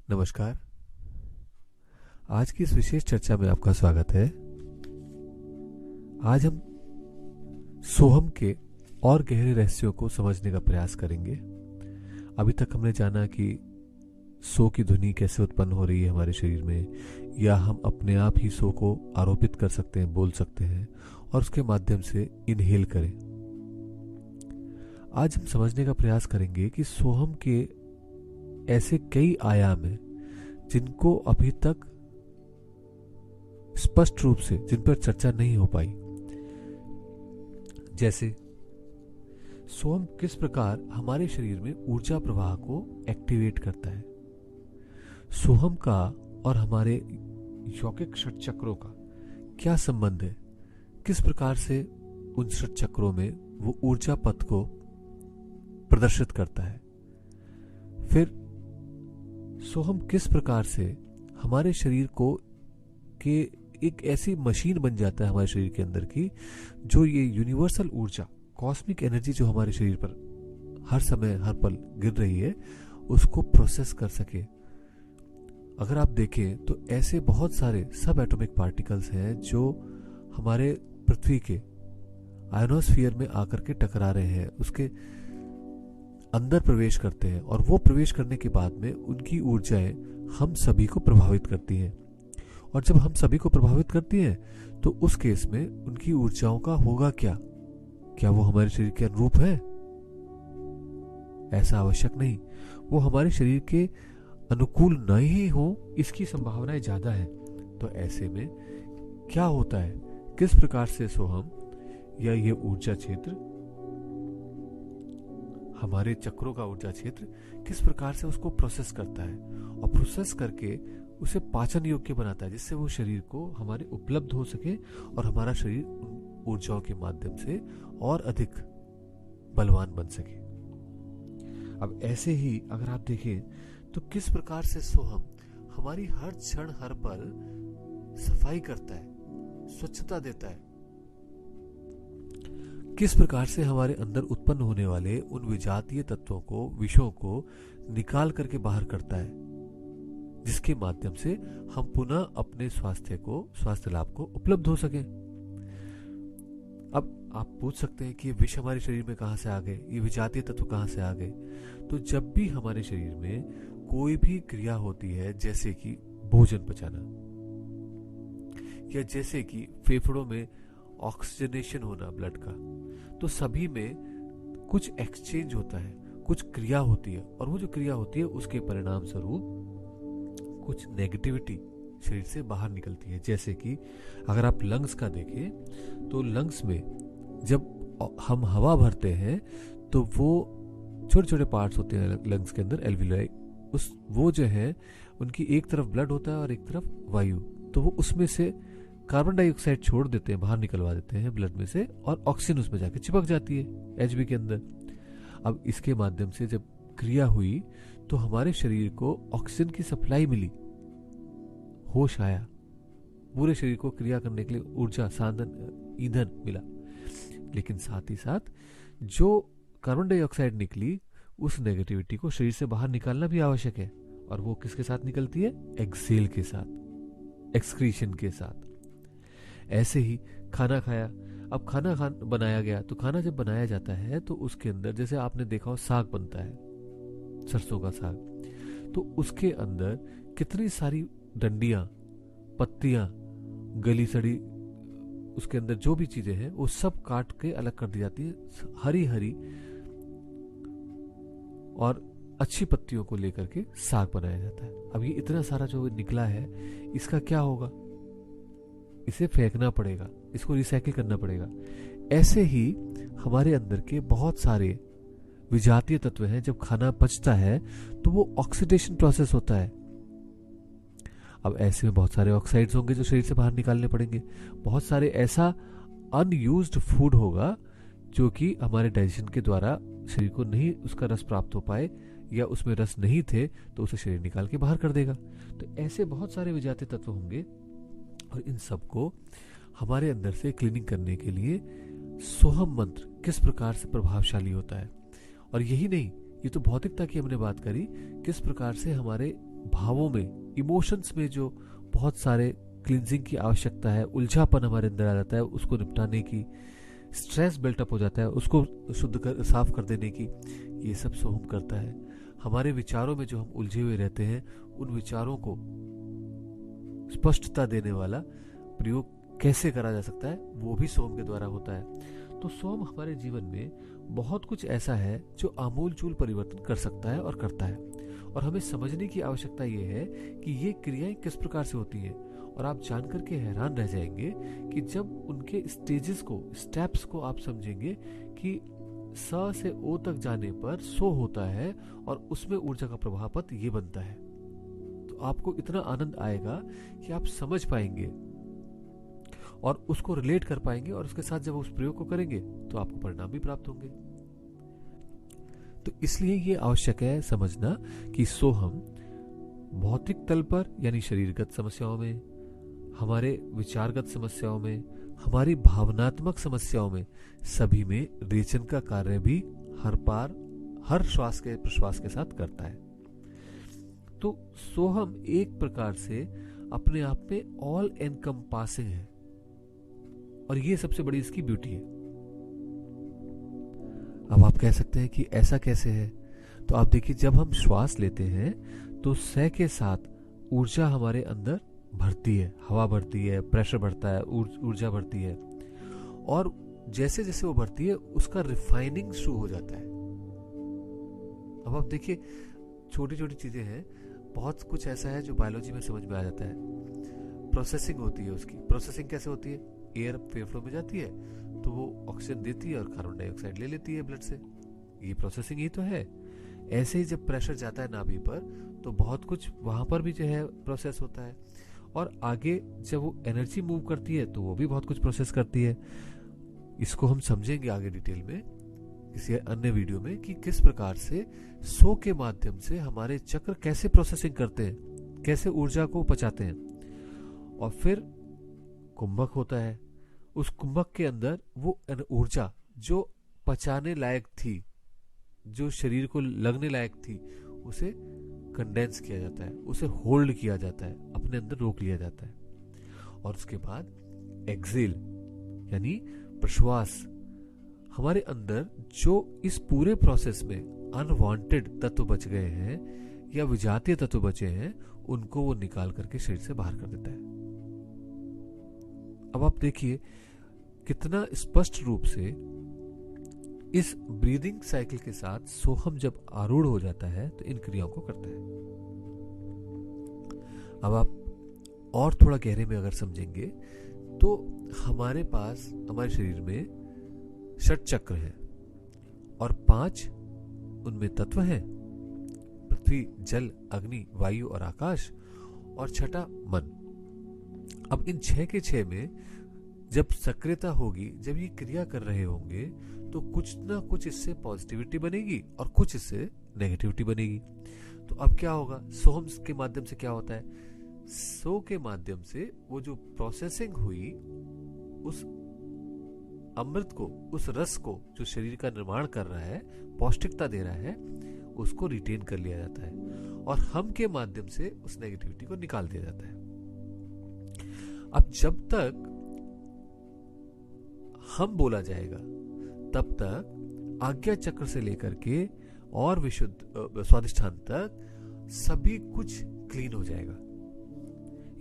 नमस्कार। आज की इस विशेष चर्चा में आपका स्वागत है। आज हम सोहम के और गहरे रहस्यों को समझने का प्रयास करेंगे। अभी तक हमने जाना कि सो की ध्वनि कैसे उत्पन्न हो रही है हमारे शरीर में, या हम अपने आप ही सो को आरोपित कर सकते हैं, बोल सकते हैं और उसके माध्यम से इनहेल करें। आज हम समझने का प्रयास करेंगे कि सोहम के ऐसे कई आयाम हैं जिनको अभी तक स्पष्ट रूप से जिन पर चर्चा नहीं हो पाई। जैसे सोहम किस प्रकार हमारे शरीर में ऊर्जा प्रवाह को एक्टिवेट करता है, सोहम का और हमारे यौगिक षट चक्रों का क्या संबंध है, किस प्रकार से उन षट चक्रों में वो ऊर्जा पथ को प्रदर्शित करता है। फिर सोहम किस प्रकार से हमारे शरीर को के एक ऐसी मशीन बन जाता है हमारे शरीर के अंदर की, जो ये यूनिवर्सल ऊर्जा, कॉस्मिक एनर्जी जो हमारे शरीर पर हर समय हर पल गिर रही है, उसको प्रोसेस कर सके। अगर आप देखें तो ऐसे बहुत सारे सब एटॉमिक पार्टिकल्स हैं जो हमारे पृथ्वी के आयोनोस्फीयर में आकर के टकरा रहे हैं, उसके अंदर प्रवेश करते हैं, और वो प्रवेश करने के बाद में उनकी ऊर्जाएं हम सभी को प्रभावित करती हैं। और जब हम सभी को प्रभावित करती हैं तो उस केस में उनकी ऊर्जाओं का होगा क्या वो हमारे शरीर के अनुरूप है? ऐसा आवश्यक नहीं। वो हमारे शरीर के अनुकूल नहीं हो, इसकी संभावनाएं ज्यादा है। तो ऐसे में क्या होता है, किस प्रकार से सोहम या ये ऊर्जा क्षेत्र, हमारे चक्रों का ऊर्जा क्षेत्र किस प्रकार से उसको प्रोसेस करता है और प्रोसेस करके उसे पाचन योग्य बनाता है, जिससे वो शरीर को हमारे उपलब्ध हो सके और हमारा शरीर उन ऊर्जाओं के माध्यम से और अधिक बलवान बन सके। अब ऐसे ही अगर आप देखें तो किस प्रकार से सोहम हमारी हर क्षण हर पल सफाई करता है, स्वच्छता देता है, किस प्रकार से हमारे अंदर उत्पन्न होने वाले उन विजातीय तत्वों को, विषयों को निकाल करके बाहर करता है, जिसके माध्यम से हम पुनः अपने स्वास्थ्य लाभ को उपलब्ध हो सके। अब आप पूछ सकते हैं कि ये विष हमारे शरीर में कहां से आ गए, ये विजातीय तत्व कहां से आ गए? तो जब भी हमारे शरीर में कोई भी क्रिया होती है, जैसे कि भोजन पचाना, या जैसे कि फेफड़ों में ऑक्सीजनेशन होना ब्लड का, तो सभी में कुछ एक्सचेंज होता है, कुछ क्रिया होती है, और वो जो क्रिया होती है उसके परिणाम स्वरूप कुछ नेगेटिविटी शरीर से बाहर निकलती है। जैसे कि अगर आप लंग्स का देखें तो लंग्स में जब हम हवा भरते हैं तो वो छोटे छोटे पार्ट्स होते हैं लंग्स के अंदर, एल्वियोलाई, वो जो है उनकी एक तरफ ब्लड होता है और एक तरफ वायु, तो वो उसमें से कार्बन डाइऑक्साइड छोड़ देते हैं, बाहर निकलवा देते हैं ब्लड में से, और ऑक्सीजन उसमें जाके चिपक जाती है एचबी के अंदर। अब इसके माध्यम से जब क्रिया हुई तो हमारे शरीर को ऑक्सीजन की सप्लाई मिली, होश आया, पूरे शरीर को क्रिया करने के लिए ऊर्जा, साधन, ईंधन मिला। लेकिन साथ ही साथ जो कार्बन डाइऑक्साइड निकली, उस नेगेटिविटी को शरीर से बाहर निकालना भी आवश्यक है, और वो किसके साथ निकलती है? एक्सेल के साथ, एक्सक्रीशन के साथ। ऐसे ही खाना खाया, अब खाना बनाया गया, तो खाना जब बनाया जाता है तो उसके अंदर, जैसे आपने देखा हो साग बनता है, सरसों का साग, तो उसके अंदर कितनी सारी डंडियां, पत्तियां, गली सड़ी, उसके अंदर जो भी चीजें हैं वो सब काट के अलग कर दी जाती है, हरी हरी और अच्छी पत्तियों को लेकर के साग बनाया जाता है। अब ये इतना सारा जो निकला है, इसका क्या होगा? इसे फेंकना पड़ेगा, इसको रिसाइकिल करना पड़ेगा। ऐसे ही हमारे अंदर के बहुत सारे विजातीय तत्व हैं, जब खाना पचता है तो वो ऑक्सीडेशन प्रोसेस होता है। अब ऐसे में बहुत सारे ऑक्साइड्स होंगे जो शरीर से बाहर निकालने पड़ेंगे, बहुत सारे ऐसा अनयूज्ड फूड होगा जो कि हमारे डाइजेशन के द्वारा शरीर को नहीं उसका रस प्राप्त हो पाए, या उसमें रस नहीं थे तो उसे शरीर निकाल के बाहर कर देगा। तो ऐसे बहुत सारे विजातीय तत्व होंगे, और इन सबको हमारे अंदर से क्लीनिंग करने के लिए सोहम मंत्र किस प्रकार से प्रभावशाली होता है। और यही नहीं, ये तो भौतिकता की हमने बात करी, किस प्रकार से हमारे भावों में, इमोशंस में जो बहुत सारे क्लींजिंग की आवश्यकता है, उलझापन हमारे अंदर आ जाता है, उसको निपटाने की, स्ट्रेस बिल्टअप हो जाता है, उसको साफ कर देने की, ये सब सोहम करता है। हमारे विचारों में जो हम उलझे हुए रहते हैं, उन विचारों को स्पष्टता देने वाला प्रयोग कैसे करा जा सकता है, वो भी सोम के द्वारा होता है। तो सोम हमारे जीवन में बहुत कुछ ऐसा है जो आमूल चूल परिवर्तन कर सकता है और करता है, और हमें समझने की आवश्यकता ये है कि ये क्रियाएं किस प्रकार से होती हैं। और आप जानकर के हैरान रह जाएंगे कि जब उनके स्टेजेस को, स्टेप्स को आप समझेंगे कि स से ओ तक जाने पर सो होता है और उसमें ऊर्जा का प्रवाह पथ ये बनता है, तो आपको इतना आनंद आएगा कि आप समझ पाएंगे और उसको रिलेट कर पाएंगे, और उसके साथ जब उस प्रयोग को करेंगे तो आपको परिणाम भी प्राप्त होंगे। तो इसलिए ये आवश्यक है समझना कि सोहम भौतिक तल पर यानी शरीरगत समस्याओं में, हमारे विचारगत समस्याओं में, हमारी भावनात्मक समस्याओं में, सभी में रेचन का कार्य भी हर श्वास के प्रश्वास के साथ करता है। तो सोहम एक प्रकार से अपने आप में ऑल एनकम्पासिंग है, और ये सबसे बड़ी इसकी ब्यूटी है। अब आप कह सकते हैं कि ऐसा कैसे है? तो आप देखिए, जब हम श्वास लेते हैं तो सह के साथ ऊर्जा हमारे अंदर भरती है, हवा भरती है, प्रेशर बढ़ता है, ऊर्जा बढ़ती है, और जैसे जैसे वो बढ़ती है उसका रिफाइनिंग शुरू हो जाता है। अब आप देखिए, छोटी छोटी चीजें हैं, बहुत कुछ ऐसा है जो बायोलॉजी में समझ में आ जाता है। प्रोसेसिंग होती है उसकी। प्रोसेसिंग कैसे होती है? एयर फेफड़ों में जाती है तो वो ऑक्सीजन देती है और कार्बन डाइऑक्साइड ले लेती है ब्लड से। ये प्रोसेसिंग ही तो है। ऐसे ही जब प्रेशर जाता है नाभि पर तो बहुत कुछ वहां पर भी जो है प्रोसेस होता है, और आगे जब वो एनर्जी मूव करती है तो वो भी बहुत कुछ प्रोसेस करती है। इसको हम समझेंगे आगे डिटेल में किसी अन्य वीडियो में कि किस प्रकार से सो के माध्यम से हमारे चक्र कैसे प्रोसेसिंग करते हैं, कैसे ऊर्जा को पचाते हैं। और फिर कुंभक होता है। उस कुंभक के अंदर वो ऊर्जा जो पचाने लायक थी, जो शरीर को लगने लायक थी, उसे कंडेंस किया जाता है, उसे होल्ड किया जाता है, अपने अंदर रोक लिया जाता है। और उसके बाद एक्सेल यानी प्रश्वास, हमारे अंदर जो इस पूरे प्रोसेस में अनवांटेड तत्व बच गए हैं या विजातीय तत्व बचे हैं, उनको वो निकाल करके शरीर से बाहर कर देता है। अब आप देखिए कितना स्पष्ट रूप से इस ब्रीदिंग साइकिल के साथ सोहम जब आरूढ़ हो जाता है तो इन क्रियाओं को करता है। अब आप और थोड़ा गहरे में अगर समझेंगे तो हमारे पास, हमारे शरीर में 6 चक्र हैं और 5 उनमें तत्व हैं, पृथ्वी, जल, अग्नि, वायु और आकाश, और 6 मन। अब इन 6 के 6 में जब सक्रियता होगी, जब ये क्रिया कर रहे होंगे, तो कुछ ना कुछ इससे पॉजिटिविटी बनेगी और कुछ इससे नेगेटिविटी बनेगी। तो अब क्या होगा? सोहम के माध्यम से क्या होता है? सो के माध्यम से वो जो प्रोसेसिंग हुई, उस अमृत को, उस रस को जो शरीर का निर्माण कर रहा है, पौष्टिकता दे रहा है, उसको रिटेन कर लिया जाता है, और हम के माध्यम से उस नेगेटिविटी को निकाल दिया जाता है। अब जब तक हम बोला जाएगा तब तक आज्ञा चक्र से लेकर के और विशुद्ध स्वादिष्ठान तक सभी कुछ क्लीन हो जाएगा,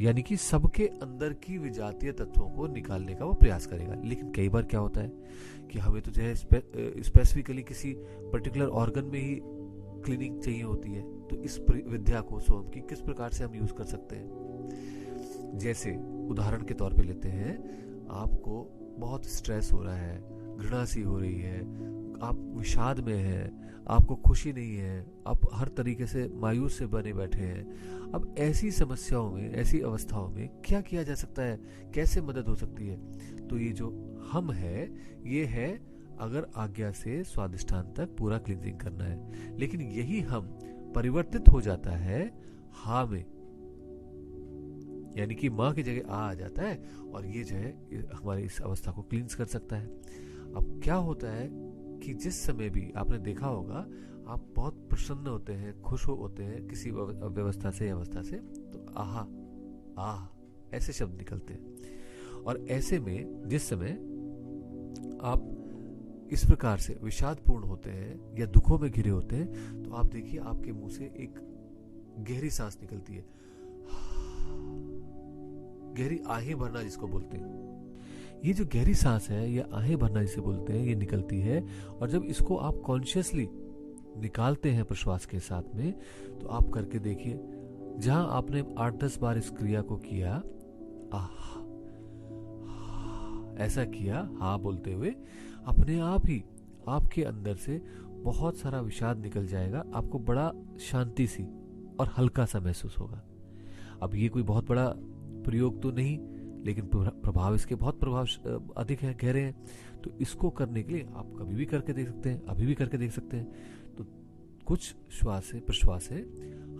यानी कि सबके अंदर की विजातीय तत्वों को निकालने का वो प्रयास करेगा। लेकिन कई बार क्या होता है कि हमें तो जो है स्पेसिफिकली किसी पर्टिकुलर ऑर्गन में ही क्लीनिंग चाहिए होती है। तो इस विद्या को सोहम की किस प्रकार से हम यूज कर सकते हैं? जैसे उदाहरण के तौर पे लेते हैं, आपको बहुत स्ट्रेस हो रहा है, घृणा सी हो रही है, आप विषाद में हैं, आपको खुशी नहीं है, आप हर तरीके से मायूस से बने बैठे हैं। अब ऐसी समस्याओं में, ऐसी अवस्थाओं में क्या किया जा सकता है? कैसे मदद हो सकती है? तो ये जो हम है, ये है अगर आज्ञा से स्वादिष्ठान तक पूरा क्लींजिंग करना है। लेकिन यही हम परिवर्तित हो जाता है हा में, यानी कि माँ की जगह आ जाता है, और ये जो है हमारी इस अवस्था को क्लींस कर सकता है। अब क्या होता है कि जिस समय भी आपने देखा होगा, आप बहुत प्रसन्न होते हैं, खुश होते हैं किसी व्यवस्था से, अवस्था से, तो आहा आह ऐसे शब्द निकलते हैं। और ऐसे में जिस समय आप इस प्रकार से विषादपूर्ण होते हैं या दुखों में घिरे होते हैं, तो आप देखिए आपके मुंह से एक गहरी सांस निकलती है, गहरी आहें भरना जिसको बोलते हैं। ये जो गहरी सांस है या आहें भरना जिसे बोलते हैं, ये निकलती है। और जब इसको आप कॉन्शियसली निकालते हैं प्रश्वास के साथ में, तो आप करके देखिए, जहां आपने 8-10 बार इस क्रिया को किया, आह ऐसा किया हाँ बोलते हुए, अपने आप ही आपके अंदर से बहुत सारा विषाद निकल जाएगा। आपको बड़ा शांति सी और हल्का सा महसूस होगा। अब ये कोई बहुत बड़ा प्रयोग तो नहीं, लेकिन प्रभाव इसके बहुत अधिक है, गहरे हैं। तो इसको करने के लिए आप कभी भी करके देख सकते हैं, अभी भी करके देख सकते हैं। तो कुछ श्वास से प्रश्वास से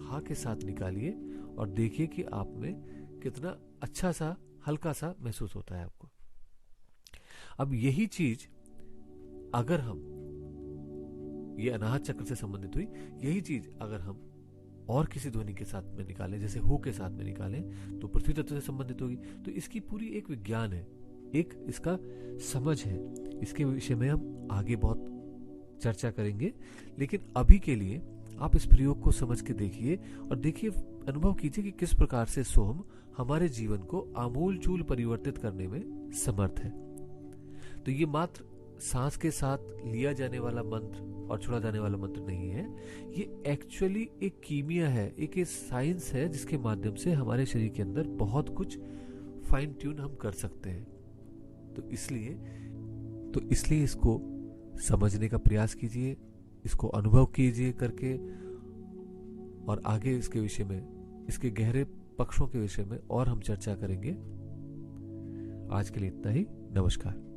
हाँ के साथ निकालिए और देखिए कि आप में कितना अच्छा सा हल्का सा महसूस होता है आपको। अब यही चीज अगर हम, ये अनाहत चक्र से संबंधित हुई, यही चीज अगर हम और किसी ध्वनि के साथ में निकालें, जैसे हु के साथ में निकालें, तो पृथ्वी तत्व से संबंधित होगी। तो इसकी पूरी एक विज्ञान है, एक इसका समझ है। इसके विषय में हम आगे बहुत चर्चा करेंगे, लेकिन अभी के लिए आप इस प्रयोग को समझ के देखिए और देखिए, अनुभव कीजिए कि किस प्रकार से सोम हमारे जीवन को आमूल चूल परिवर्तित करने में समर्थ है। तो ये मात्र सांस के साथ लिया जाने वाला मंत्र और छोड़ा जाने वाला मंत्र नहीं है, ये एक्चुअली एक कीमिया है, एक साइंस है, जिसके माध्यम से हमारे शरीर के अंदर बहुत कुछ फाइन ट्यून हम कर सकते हैं। तो इसलिए इसको समझने का प्रयास कीजिए, इसको अनुभव कीजिए करके, और आगे इसके विषय में, इसके गहरे पक्षों के विषय में और हम चर्चा करेंगे। आज के लिए इतना ही। नमस्कार।